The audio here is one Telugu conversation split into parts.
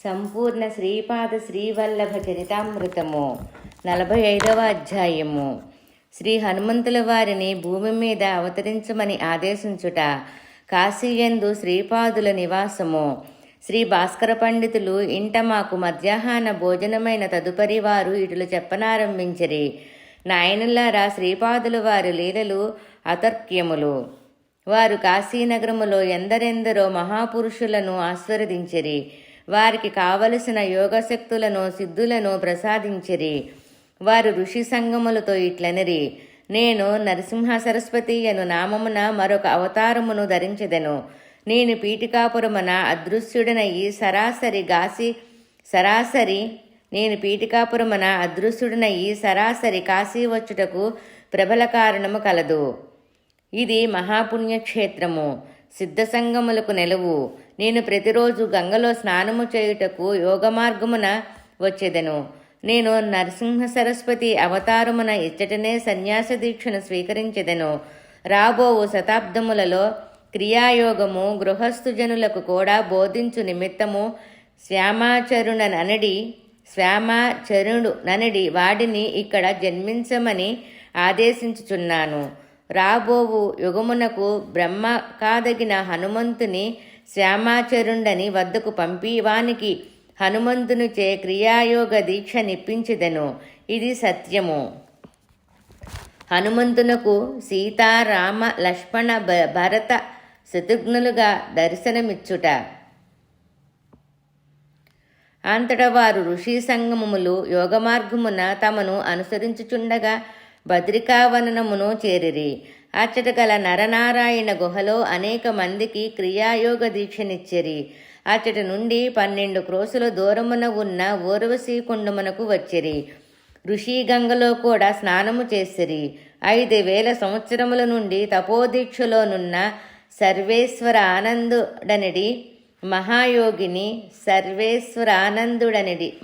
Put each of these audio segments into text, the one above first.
సంపూర్ణ శ్రీపాద శ్రీవల్లభ చరితామృతము 45వ అధ్యాయము. శ్రీ హనుమంతుల వారిని భూమి మీద అవతరించమని ఆదేశించుట. కాశీయందు శ్రీపాదుల నివాసము. శ్రీ భాస్కర పండితులు ఇంట మాకు మధ్యాహ్న భోజనమైన తదుపరి వారు ఇటులు చెప్పనారంభించిరి. నాయనులారా, శ్రీపాదుల వారి లీలలు అతర్క్యములు. వారు కాశీనగరములో ఎందరెందరో మహాపురుషులను ఆస్వాదించిరి. వారికి కావలసిన యోగశక్తులను సిద్ధులను ప్రసాదించిరి. వారు ఋషి సంగములతో ఇట్లనిరి: నేను నరసింహ సరస్వతి అను నామమున మరొక అవతారమును ధరించెదను. నేను పీఠికాపురమున అదృశ్యుడనయ్యి సరాసరి కాశీ వచ్చుటకు ప్రబల కారణము కలదు. ఇది మహాపుణ్యక్షేత్రము, సిద్ధసంగములకు నెలవు. నేను ప్రతిరోజు గంగలో స్నానము చేయుటకు యోగమార్గమున వచ్చేదను. నేను నరసింహ సరస్వతి అవతారమున ఇచ్చటనే సన్యాస దీక్షను స్వీకరించెదను. రాబోవు శతాబ్దములలో క్రియాయోగము గృహస్థు జనులకు కూడా బోధించు నిమిత్తము శ్యామాచరుడు ననడి వాడిని ఇక్కడ జన్మించమని ఆదేశించుచున్నాను. రాబోవు యుగమునకు బ్రహ్మ కాదగిన హనుమంతుని శ్యామాచరుండని వద్దకు పంపి వానికి హనుమంతునిచే క్రియాయోగ దీక్ష నిప్పించెదను. ఇది సత్యము. హనుమంతునకు సీతా రామ లక్ష్మణ భరత శత్రుఘ్నులుగా దర్శనమిచ్చుట. అంతటా వారు ఋషి సంగమములు యోగమార్గమున తమను అనుసరించుచుండగా బద్రికావనమును చేరిరి. అచ్చట గల నరనారాయణ గుహలో అనేక మందికి క్రియాయోగ దీక్షనిచ్చిరి. అచ్చట నుండి 12 క్రోసుల దూరమున ఉన్న ఊర్వశీ కుండమునకు వచ్చిరి. ఋషిగంగలో కూడా స్నానము చేసిరి. 5000 సంవత్సరముల నుండి తపోదీక్షలోనున్న సర్వేశ్వరానందుడనడి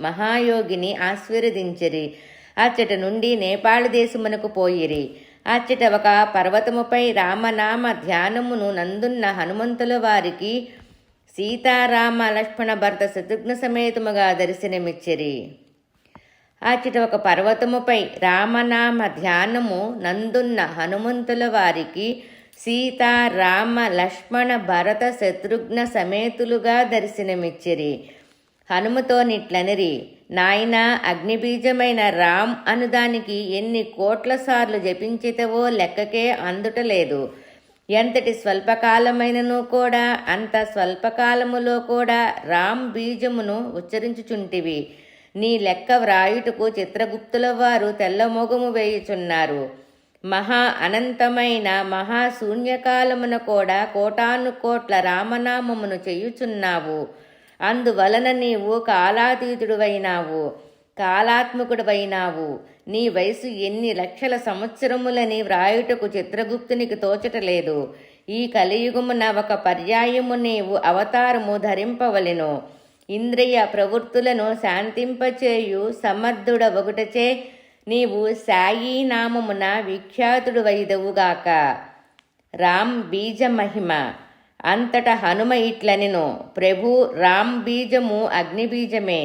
మహాయోగిని ఆశీర్వదించిరి. అచ్చట నుండి నేపాళ దేశమునకు పోయిరి. అచ్చట ఒక పర్వతముపై రామనామ ధ్యానమును నందున్న హనుమంతుల వారికి సీతారామ లక్ష్మణ భరత శత్రుఘ్న సమేతముగా దర్శనమిచ్చిరి. అచ్చట ఒక పర్వతముపై రామనామ ధ్యానము నందున్న హనుమంతుల వారికి సీతారామ లక్ష్మణ భరత శత్రుఘ్న సమేతులుగా దర్శనమిచ్చిరి. హనుమతో నిట్లనిరి: నాయనా, అగ్నిబీజమైన రామ్ అనుదానికి ఎన్ని కోట్ల సార్లు జపించితవో లెక్కకే అందుటలేదు. ఎంతటి స్వల్పకాలమైనను కూడా అంత స్వల్పకాలములో కూడా రామ్ బీజమును ఉచ్చరించుచుంటివి. నీ లెక్క వ్రాయుటకు చిత్రగుప్తుల వారు తెల్లమోగము వేయుచున్నారు. మహా అనంతమైన మహాశూన్యకాలమున కూడా కోటాను కోట్ల రామనామమును చేయుచున్నావు. అందువలన నీవు కాలాత్మకుడువైనావు. నీ వయసు ఎన్ని లక్షల సంవత్సరములని వ్రాయుటకు చిత్రగుప్తునికి తోచటలేదు. ఈ కలియుగమున ఒక పర్యాయము నీవు అవతారము ధరింపవలెను. ఇంద్రియ ప్రవృత్తులను శాంతింపచేయు సమర్థుడవగుటచే నీవు సాయి నామమున విఖ్యాతుడువైదవుగాక. రామ్ బీజ మహిమ. అంతట హనుమ ఇట్లనెను: ప్రభు, రామ్ బీజము అగ్నిబీజమే.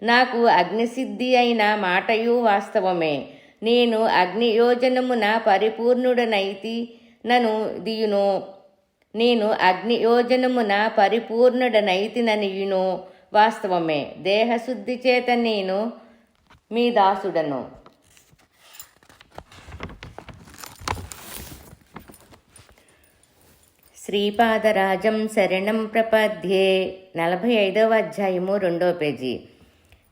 నాకు అగ్నిసిద్ధి అయిన మాటయు వాస్తవమే. నేను అగ్నియోజనమున పరిపూర్ణుడనైతిననియును వాస్తవమే. దేహశుద్ధి చేత నేను మీ దాసుడను. శ్రీపాదరాజం శరణం ప్రపద్యే. 45వ అధ్యాయము 2వ పేజీ.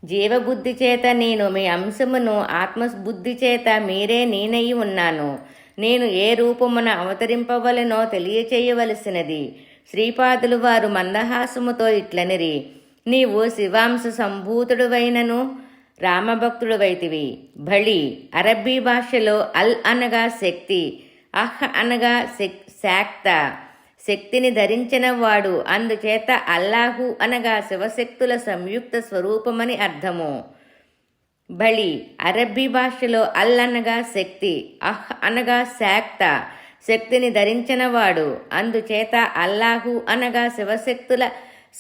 జీవబుద్ధి చేత నేను మీ అంశమును, ఆత్మబుద్ధి చేత మీరే నేనయి ఉన్నాను. నేను ఏ రూపమున అవతరింపవలనో తెలియచేయవలసినది. శ్రీపాదులు వారు మందహాసముతో ఇట్లనిరి: నీవు శివాంశ సంభూతుడువైనను రామభక్తుడువైతివి. భళి. అరబ్బీ భాషలో అల్ అనగా శక్తి, అహ్ అనగా శాక్త, శక్తిని ధరించిన వాడు. అందుచేత అల్లాహు అనగా శివశక్తుల సంయుక్త స్వరూపమని అర్థము. బళి. అరబ్బీ భాషలో అల్ అనగా శక్తి, అహ్ అనగా శాక్త, శక్తిని ధరించినవాడు. అందుచేత అల్లాహు అనగా శివశక్తుల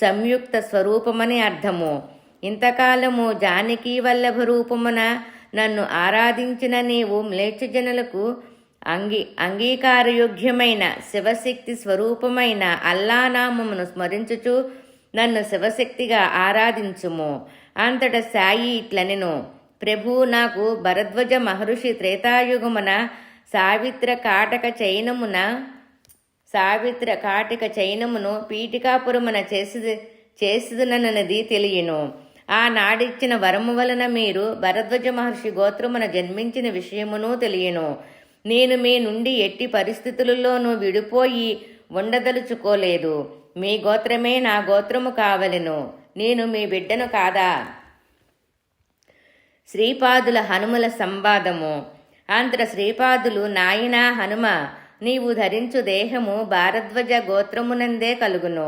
సంయుక్త స్వరూపమని అర్థము. ఇంతకాలము జానకీ వల్లభ రూపమున నన్ను ఆరాధించిన నీవు మ్లేచ్ఛజనులకు అంగీకారయోగ్యమైన శివశక్తి స్వరూపమైన అల్లానామమును స్మరించుచు నన్ను శివశక్తిగా ఆరాధించుము. అంతట సాయి ఇట్లనెను, ప్రభు నాకు భరద్వజ మహర్షి త్రేతాయుగమున సావిత్ర కాటక చైనమును పీఠికాపురమున చేసిదునన్నది తెలియను. ఆనాడిచ్చిన వరము వలన మీరు భరద్వజ మహర్షి గోత్రమున జన్మించిన విషయమును తెలియను. నేను మీ నుండి ఎట్టి పరిస్థితులలోనూ విడిపోయి ఉండదలుచుకోలేదు. మీ గోత్రమే నా గోత్రము కావలెను. నేను మీ బిడ్డను కాదా? శ్రీపాదుల హనుమల సంవాదము. అంతట శ్రీపాదులు, నాయనా హనుమ, నీవు ధరించు దేహము భారద్వజ గోత్రమునందే కలుగును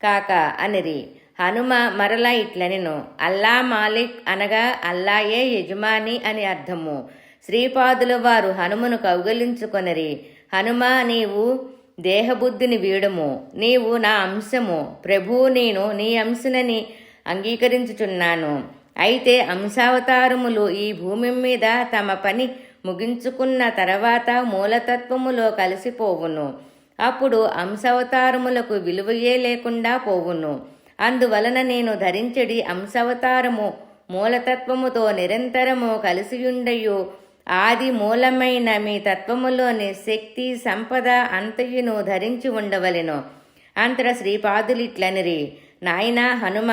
కాక అనిరి. హనుమ మరలా ఇట్లనెను, అల్లా మాలిక్ అనగా అల్లాయే యజమాని అని అర్థము. శ్రీపాదుల వారు హనుమను కౌగలించుకొనిరి. హనుమ, నీవు దేహబుద్ధిని వీడము. నీవు నా అంశము. ప్రభు, నేను నీ అంశనని అంగీకరించుచున్నాను. అయితే అంశావతారములు ఈ భూమి మీద తమ పని ముగించుకున్న తర్వాత మూలతత్వములో కలిసిపోవును. అప్పుడు అంశావతారములకు విలువయే లేకుండా పోవును. అందువలన నేను ధరించడి అంశావతారము మూలతత్వముతో నిరంతరము కలిసియుండయు ఆది మూలమైన మీ తత్వములోని శక్తి సంపద అంతయును ధరించి ఉండవలెను. అంతట శ్రీపాదులిట్లనిరి, నాయనా హనుమ,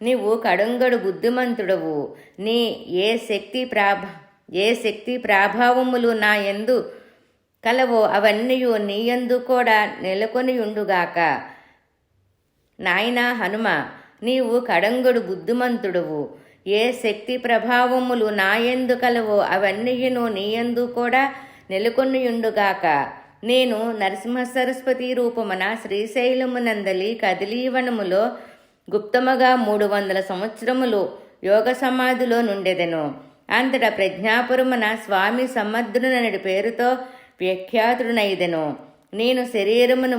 నీవు కడుంగడు బుద్ధిమంతుడవు. నీ ఏ శక్తి ప్రాభావములు నా యందు కలవో అవన్నీయు నీయందు కూడా నెలకొనియుండుగాక. నాయనా హనుమ, నీవు కడంగడు బుద్ధిమంతుడువు. ఏ శక్తి ప్రభావములు నాయందు కలవో అవన్నీయును నీయందు కూడా నెలకొనియుండుగాక. నేను నరసింహ సరస్వతి రూపమున శ్రీశైలమునందలి కదిలీవనములో గుప్తముగా 300 సంవత్సరములు యోగ సమాధిలో నుండెదెను. అంతట ప్రజ్ఞాపురమున స్వామి సమర్థుననడి పేరుతో వ్యాఖ్యాతుడనైదెను. నేను శరీరమును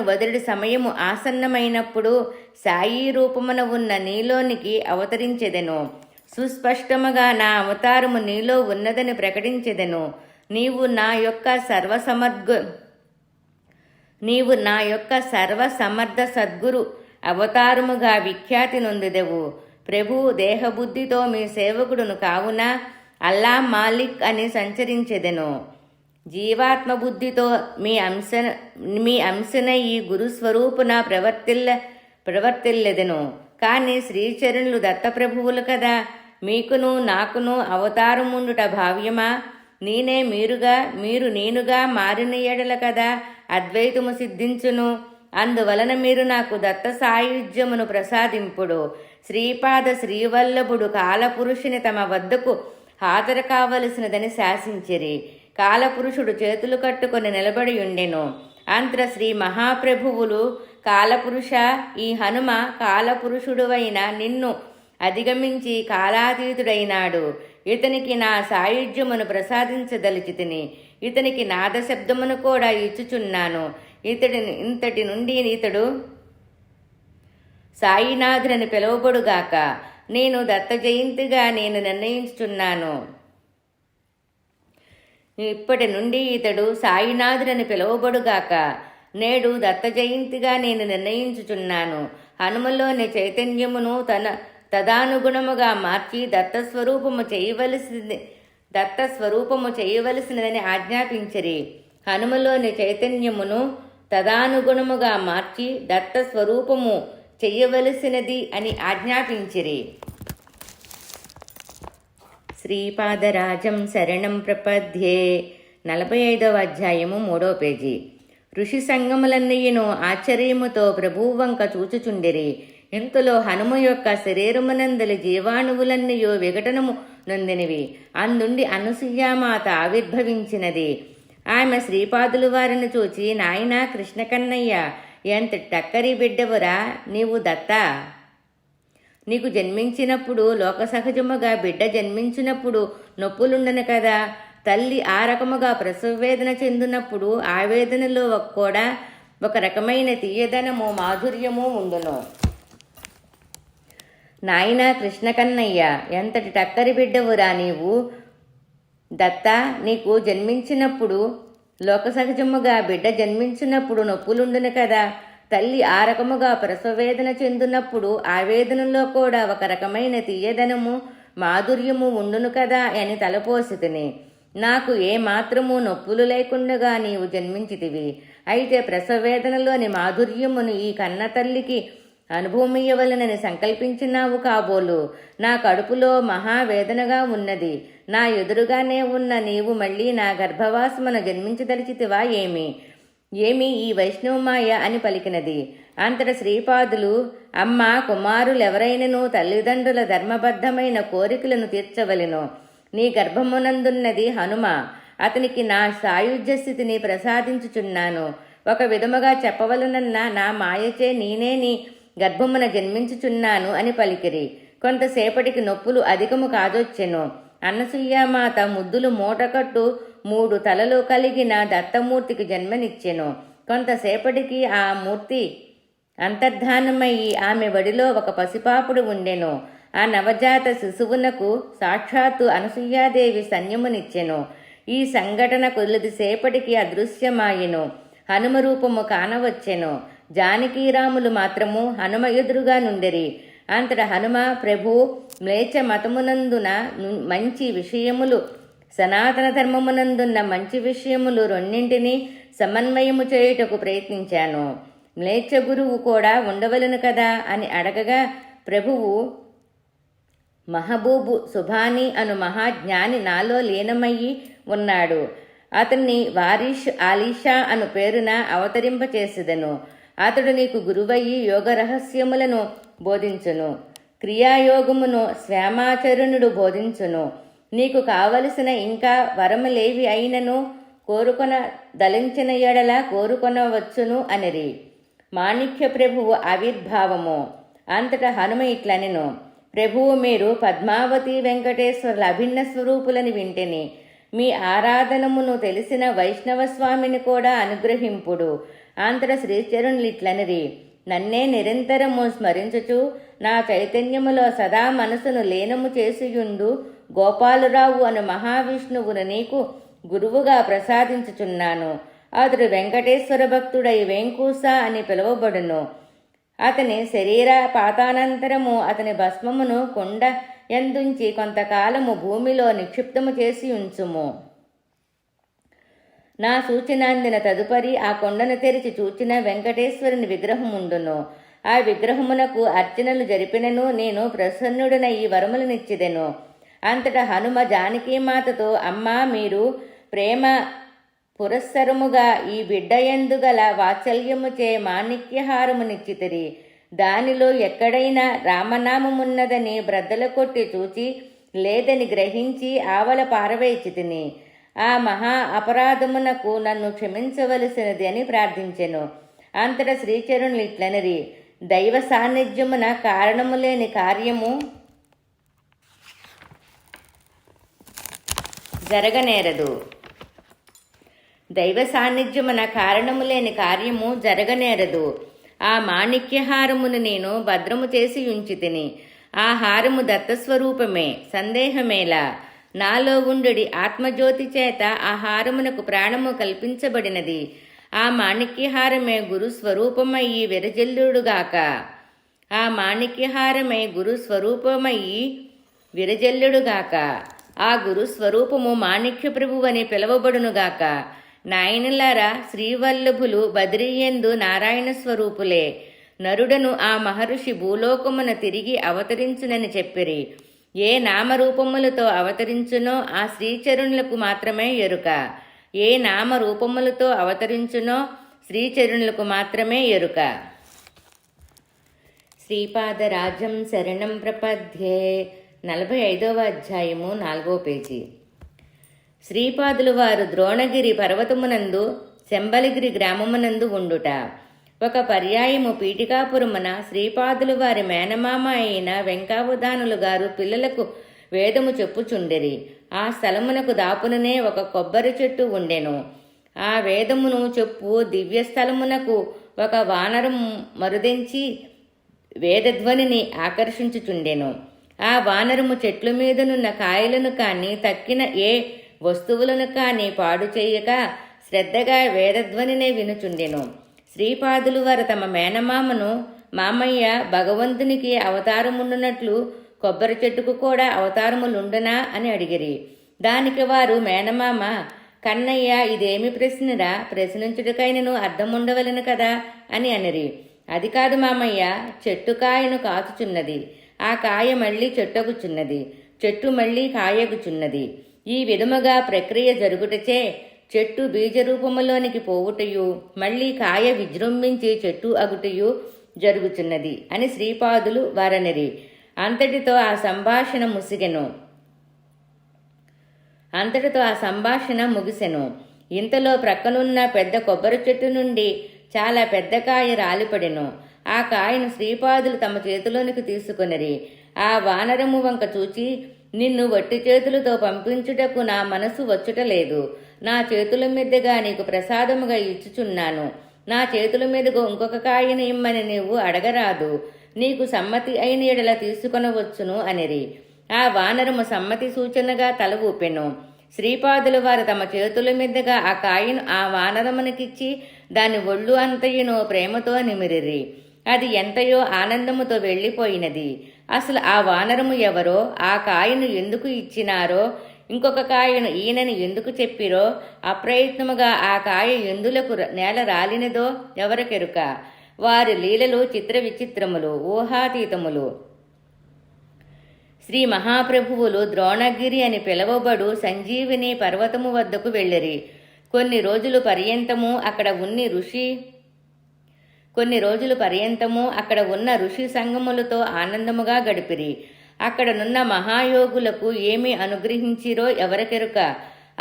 వదిలిడి సమయము ఆసన్నమైనప్పుడు సాయి రూపమున ఉన్న నీలోనికి అవతరించెదెను. సుస్పష్టముగా నా అవతారము నీలో ఉన్నదని ప్రకటించెదెను. నీవు నా యొక్క సర్వసమర్థ సద్గురు అవతారముగా విఖ్యాతి నొందెదవు. ప్రభు, దేహబుద్ధితో మీ సేవకుడును కావున అల్లా మాలిక్ అని సంచరించెదెను. జీవాత్మ బుద్ధితో మీ అంశన ఈ గురుస్వరూపున ప్రవర్తిల్లెదెను. కానీ శ్రీచరణులు దత్తప్రభువులు కదా, మీకును నాకును అవతారముండుట భావ్యమా? నేనే మీరుగా, మీరు నేనుగా మారిన ఎడల కదా అద్వైతము సిద్ధించును. అందువలన మీరు నాకు దత్త సాయుధ్యమును ప్రసాదింపుడు. శ్రీపాద శ్రీవల్లభుడు కాలపురుషుని తమ వద్దకు హాజరు కావలసినదని శాసించిరి. కాలపురుషుడు చేతులు కట్టుకొని నిలబడి ఉండెను. అంతర శ్రీ మహాప్రభువులు, కాలపురుష, ఈ హనుమ కాలపురుషుడువైన నిన్ను అధిగమించి కాలాతీతుడైనాడు. ఇతనికి నా సాయుధ్యమును ప్రసాదించదలిచితిని. ఇతనికి నాదశబ్దమును కూడా ఇచ్చుచున్నాను. ఇంతటి నుండి ఇతడు సాయినాథుని పిలువబడుగాక. నేను దత్త జయంతిగా నేను నిర్ణయించుచున్నాను. ఇప్పటి నుండి ఇతడు సాయినాథుని పిలువబడుగాక. నేడు దత్త జయంతిగా నేను నిర్ణయించుచున్నాను. హనుమలోని చైతన్యమును తదానుగుణముగా మార్చి దత్తస్వరూపము చేయవలసినదని ఆజ్ఞాపించిరి. హనుమలోని చైతన్యమును తదానుగుణముగా మార్చి దత్తస్వరూపము చెయ్యవలసినది అని ఆజ్ఞాపించిరి. శ్రీపాదరాజం శరణం ప్రపద్యే. 45వ అధ్యాయము 3వ పేజీ. ఋషి సంగములన్నయ్యను ఆశ్చర్యముతో ప్రభువంక చూచుచుండిరి. ఇంతలో హనుమ యొక్క శరీరమునందలి జీవాణువులన్నయో విఘటనము నొందినవి. అందుండి అనసూయామాత ఆవిర్భవించినది. ఆమె శ్రీపాదుల వారిని చూచి, నాయనా కృష్ణకన్నయ్య, ఎంత టక్కరి బిడ్డవురా నీవు దత్తా. నీకు జన్మించినప్పుడు లోక సహజముగా బిడ్డ జన్మించినప్పుడు నొప్పులుండను కదా. తల్లి ఆ రకముగా ప్రసవవేదన చెందినప్పుడు ఆ వేదనలో కూడా ఒక రకమైన తీయదనము మాధుర్యము ఉండును. నాయనా కృష్ణ కన్నయ్య, ఎంతటి టక్కరి బిడ్డవురా నీవు. దత్త, నీకు జన్మించినప్పుడు లోకసహజముగా బిడ్డ జన్మించినప్పుడు నొప్పులుండును కదా. తల్లి ఆ రకముగా ప్రసవేదన చెందునప్పుడు ఆ వేదనలో కూడా ఒక రకమైన తీయదనము మాధుర్యము ఉండును కదా అని తలపోసితిని. నాకు ఏమాత్రము నొప్పులు లేకుండగా నీవు జన్మించితివి. అయితే ప్రసవేదనలోని మాధుర్యమును ఈ కన్న తల్లికి అనుభవమియ్యవలనని సంకల్పించినావు కాబోలు. నా కడుపులో మహావేదనగా ఉన్నది. నా ఎదురుగానే ఉన్న నీవు మళ్ళీ నా గర్భవాసమున జన్మించదలిచితివా ఏమి ఈ వైష్ణవమాయ అని పలికినది. అంతట శ్రీపాదులు, అమ్మ, కుమారులెవరైనను తల్లిదండ్రుల ధర్మబద్ధమైన కోరికలను తీర్చవలెను. నీ గర్భమునందున్నది హనుమ. అతనికి నా సాయుధ్య స్థితిని ప్రసాదించుచున్నాను. ఒక విధముగా చెప్పవలనన్న నా మాయచే నేనే నీ గర్భమున జన్మించుచున్నాను అని పలికిరి. కొంతసేపటికి నొప్పులు అధికము కాదొచ్చెను. అన్నసూయామాత ముద్దులు మూటకట్టు 3 తలలు కలిగిన దత్తమూర్తికి జన్మనిచ్చెను. కొంతసేపటికి ఆ మూర్తి అంతర్ధానమయ్యి ఆమె వడిలో ఒక పసిపాపుడు ఉండెను. ఆ నవజాత శిశువునకు సాక్షాత్తు అనసూయాదేవి సన్యమునిచ్చెను. ఈ సంఘటన కొద్దిసేపటికి అదృశ్యమాయెను. హనుమ రూపము కానవచ్చెను. జానకీరాములు మాత్రము హనుమ ఎదురుగా నుండిరి. అంతట హనుమ, ప్రభు, మ్లేచ్ఛ మతమునందున మంచి విషయములు, సనాతన ధర్మమునందున్న మంచి విషయములు రెండింటినీ సమన్వయము చేయుటకు ప్రయత్నించాను. మ్లేచ్ఛ గురువు కూడా ఉండవలను కదా అని అడగగా, ప్రభువు మహబూబు సుభాని అను మహాజ్ఞాని నాలో లీనమయ్యి ఉన్నాడు. అతన్ని వారిష్ ఆలీషా అను పేరున అవతరింపచేసెదను. అతడు నీకు గురువయ్యి యోగ రహస్యములను బోధించును. క్రియాయోగమును శ్యామాచరుణుడు బోధించును. నీకు కావలసిన ఇంకా వరములేవి అయినను కోరుకొన దలించిన ఎడల కోరుకొనవచ్చును అనిరి. మాణిక్య ప్రభువు ఆవిర్భావము. అంతటా హనుమ ఇట్లనెను, ప్రభువు మీరు పద్మావతి వెంకటేశ్వరుల అభిన్న స్వరూపులని వింటెని. మీ ఆరాధనమును తెలిసిన వైష్ణవ స్వామిని కూడా అనుగ్రహింపుడు. అంతట శ్రీచరుణులిట్లనిరి, నన్నే నిరంతరము స్మరించుచు నా చైతన్యములో సదా మనసును లీనము చేసియుండు గోపాలురావు అను మహావిష్ణువును నీకు గురువుగా ప్రసాదించుచున్నాను. అతడు వెంకటేశ్వర భక్తుడై వెంకూస అని పిలువబడును. అతని శరీర పాతానంతరము అతని భస్మమును కొండ యందుంచి కొంతకాలము భూమిలో నిక్షిప్తము చేసి ఉంచుము. నా సూచనాందిన తదుపరి ఆ కొండను తెరిచి చూచిన వెంకటేశ్వరుని విగ్రహముండును. ఆ విగ్రహమునకు అర్చనలు జరిపినను నేను ప్రసన్నుడనై వరములనిచ్చిదెను. అంతటా హనుమ జానకీమాతతో, అమ్మా, మీరు ప్రేమ పురస్సరముగా ఈ బిడ్డయందు గల వాత్సల్యముచే మాణిక్యహారమునిచ్చితిరి. దానిలో ఎక్కడైనా రామనామమున్నదని బ్రద్దల కొట్టి చూచి లేదని గ్రహించి ఆవల పారవేచితిని. ఆ మహా అపరాధమునకు నన్ను క్షమించవలసినది అని ప్రార్థించెను. అంతటా శ్రీచరుణులు ఇట్లనిరి, దైవ సాన్నిధ్యమున కారణము లేని కార్యము జరగనేరదు. దైవ సాన్నిధ్యమున కారణము లేని కార్యము జరగనేరదు. ఆ మాణిక్యహారమును నేను భద్రము చేసి ఉంచితిని. ఆ హారము దత్తస్వరూపమే, సందేహమేలా. నాలో ఉండుడి ఆత్మజ్యోతి చేత ఆ హారమునకు ప్రాణము కల్పించబడినది. ఆ మాణిక్యహారమే గురుస్వరూపమయ్యి విరజల్లుడుగాక. ఆ మాణిక్యహారమే గురుస్వరూపమయ్యి విరజల్లుడుగాక. ఆ గురుస్వరూపము మాణిక్య ప్రభువని పిలవబడునుగాక. నాయనులారా, శ్రీవల్లభులు బద్రీయందు నారాయణ స్వరూపులే. నరుడను ఆ మహర్షి భూలోకమున తిరిగి అవతరించునని చెప్పిరి. ఏ నామరూపములతో అవతరించునో ఆ శ్రీచరుణులకు మాత్రమే ఎరుక. ఏ నామరూపములతో అవతరించునో శ్రీచరుణులకు మాత్రమే ఎరుక. శ్రీపాదరాజం శరణం ప్రపద్యే. 45వ అధ్యాయము 4వ పేజీ. శ్రీపాదులు వారు ద్రోణగిరి పర్వతమునందు శంబలగిరి గ్రామమునందు ఉండుట. ఒక పర్యాయము పీఠికాపురమున శ్రీపాదులు వారి మేనమామ అయిన వెంకావదానులు గారు పిల్లలకు వేదము చెప్పుచుండెరి. ఆ స్థలమునకు దాపుననే ఒక కొబ్బరి చెట్టు ఉండెను. ఆ వేదమును చెప్పు దివ్యస్థలమునకు ఒక వానరం మరుదించి వేదధ్వనిని ఆకర్షించుచుండెను. ఆ వానరము చెట్ల మీదనున్న కాయలను కానీ తక్కిన ఏ వస్తువులను కానీ పాడు చేయక శ్రద్ధగా వేదధ్వనినే వినుచుండెను. శ్రీపాదులు వారు తమ మేనమామను, మామయ్య భగవంతునికి అవతారముండునట్లు కొబ్బరి చెట్టుకు కూడా అవతారములుండునా అని అడిగిరి. దానికి వారు, మేనమామ కన్నయ్య, ఇదేమి ప్రశ్నరా? ప్రశ్నించుటకైనను అర్థముండవలను కదా అని అనిరి. అది కాదు మామయ్య, చెట్టు కాయను కాచుచున్నది, ఆ కాయ మళ్ళీ చెట్టగుచున్నది, చెట్టు మళ్ళీ కాయగుచున్నది. ఈ విధముగా ప్రక్రియ జరుగుటచే చెట్టు బీజరూపములోనికి పోవుటయు మళ్ళీ కాయ విజృంభించి చెట్టు అగుటయు జరుగుచున్నది అని శ్రీపాదులు వారనిరి. అంతటితో ఆ సంభాషణ ముగిసెను. ఇంతలో ప్రక్కనున్న పెద్ద కొబ్బరి చెట్టు నుండి చాలా పెద్ద కాయ రాలిపడెను. ఆ కాయను శ్రీపాదులు తమ చేతిలోనికి తీసుకొనిరి. ఆ వానరము వంక చూచి, నిన్ను వట్టి చేతులతో పంపించుటకు నా మనసు వచ్చుటలేదు. నా చేతుల మీదుగా నీకు ప్రసాదముగా ఇచ్చుచున్నాను. నా చేతుల మీదుగా ఇంకొక కాయను ఇమ్మని నీవు అడగరాదు. నీకు సమ్మతి అయిన ఎడల తీసుకొనవచ్చును అనిరి. ఆ వానరము సమ్మతి సూచనగా తల ఊపెను. శ్రీపాదుల వారు తమ చేతుల మీదుగా ఆ కాయను ఆ వానరమునకిచ్చి దాని ఒళ్ళు అంతయును ప్రేమతో నిమిరిరి. అది ఎంతయో ఆనందముతో వెళ్ళిపోయినది. అసలు ఆ వానరము ఎవరో, ఆ కాయను ఎందుకు ఇచ్చినారో, ఇంకొక కాయను ఈయనని ఎందుకు చెప్పిరో, అప్రయత్నముగా ఆ కాయ ఎందులకు నేల రాలినదో ఎవరికెరుక. వారి లీలలు చిత్ర విచిత్రములు, ఊహాతీతములు. శ్రీ మహాప్రభువులు ద్రోణగిరి అని పిలువబడు సంజీవిని పర్వతము వద్దకు వెళ్ళిరి. కొన్ని రోజులు పర్యంతము అక్కడ ఉన్న ఋషి సంగములతో ఆనందముగా గడిపిరి. అక్కడనున్న మహాయోగులకు ఏమి అనుగ్రహించిరో ఎవరికెరుక.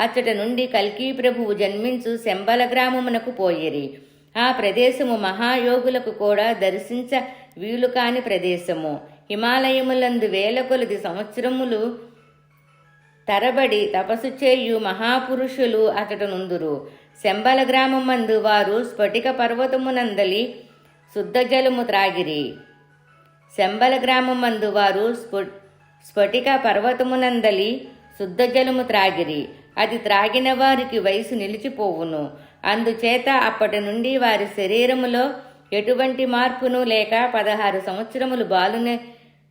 అచ్చట నుండి కల్కీ ప్రభువు జన్మించు శంబల గ్రామమునకు పోయిరి. ఆ ప్రదేశము మహాయోగులకు కూడా దర్శించ వీలు కాని ప్రదేశము. హిమాలయములందు వేల కొలది సంవత్సరములు తరబడి తపస్సు చేయు మహాపురుషులు అతడు నుందురు. శంబల గ్రామమందు వారు స్ఫటిక పర్వతమునందలి శుద్ధ జలము త్రాగిరి. శంబల గ్రామమందు వారు స్ఫటిక పర్వతమునందలి శుద్ధ జలము త్రాగిరి. అది త్రాగిన వారికి వయసు నిలిచిపోవును. అందుచేత అప్పటి నుండి వారి శరీరములో ఎటువంటి మార్పును లేక 16 సంవత్సరములు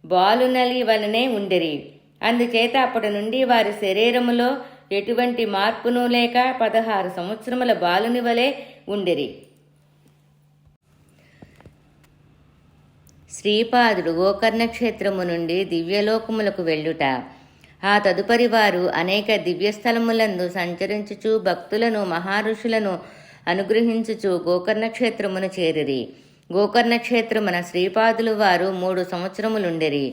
బాలునలి వలనే ఉండిరి. అందుచేత అప్పటి నుండి వారి శరీరములో ఎటువంటి మార్పును లేక 16 సంవత్సరముల బాలుని వలె ఉండిరి. శ్రీపాదుడు గోకర్ణ క్షేత్రము నుండి దివ్యలోకములకు వెళ్ళుట. ఆ తదుపరి వారు అనేక దివ్యస్థలములందు సంచరించుచు భక్తులను మహారుషులను అనుగ్రహించుచు గోకర్ణ క్షేత్రమును చేరిరి. గోకర్ణ క్షేత్రమున శ్రీపాదులు వారు 3 సంవత్సరములుండిరి.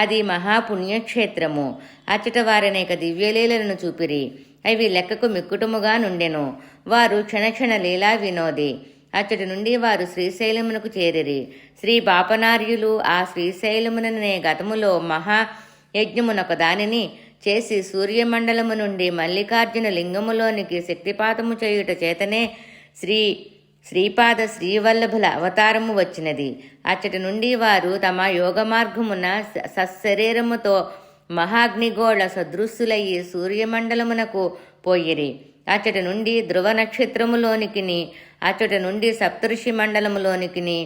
అది మహాపుణ్యక్షేత్రము. అచ్చట వారనేక దివ్యలీలను చూపిరి. అవి లెక్కకు మిక్కుటముగా నుండెను. వారు క్షణక్షణ లీలా వినోది. అచ్చటి నుండి వారు శ్రీశైలమునకు చేరిరి. శ్రీ బాపనార్యులు ఆ శ్రీశైలముననే గతములో మహాయజ్ఞమునొక దానిని చేసి సూర్యమండలము నుండి మల్లికార్జున లింగములోనికి శక్తిపాతము చేయుట చేతనే శ్రీపాద శ్రీవల్లభుల అవతారము వచ్చినది. అచ్చటి నుండి వారు తమ యోగ మార్గమున సశరీరముతో మహాగ్నిగోళ సదృశ్యులయ్యి సూర్యమండలమునకు పోయిరి. అచ్చటి నుండి ధ్రువ నక్షత్రములోనికిని, అచ్చట నుండి సప్తఋషి మండలములోనికిని,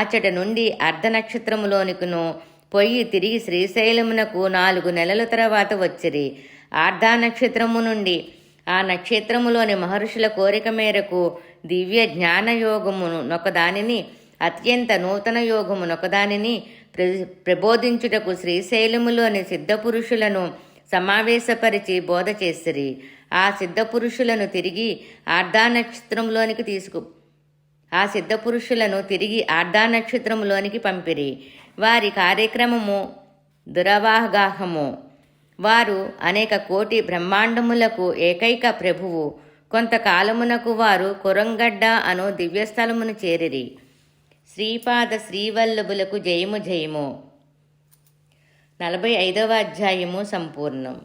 అచ్చట నుండి అర్ధ నక్షత్రములోనికిను పొయ్యి తిరిగి శ్రీశైలమునకు 4 నెలల తర్వాత వచ్చిరి. ఆర్ధా నక్షత్రము నుండి ఆ నక్షత్రములోని మహర్షుల కోరిక మేరకు దివ్య జ్ఞాన యోగమును నొకదానిని, అత్యంత నూతన యోగము నొకదానిని ప్రబోధించుటకు శ్రీశైలములోని సిద్ధపురుషులను సమావేశపరిచి బోధ చేసిరి. ఆ సిద్ధపురుషులను తిరిగి ఆర్ధా నక్షత్రములోనికి పంపిరి. వారి కార్యక్రమము దురవాగాహము. వారు అనేక కోటి బ్రహ్మాండములకు ఏకైక ప్రభువు. కొంతకాలమునకు వారు కురంగడ్డ అను దివ్యస్థలమును చేరిరి. శ్రీపాద శ్రీవల్లభులకు జయము జయము. 45వ అధ్యాయము సంపూర్ణం.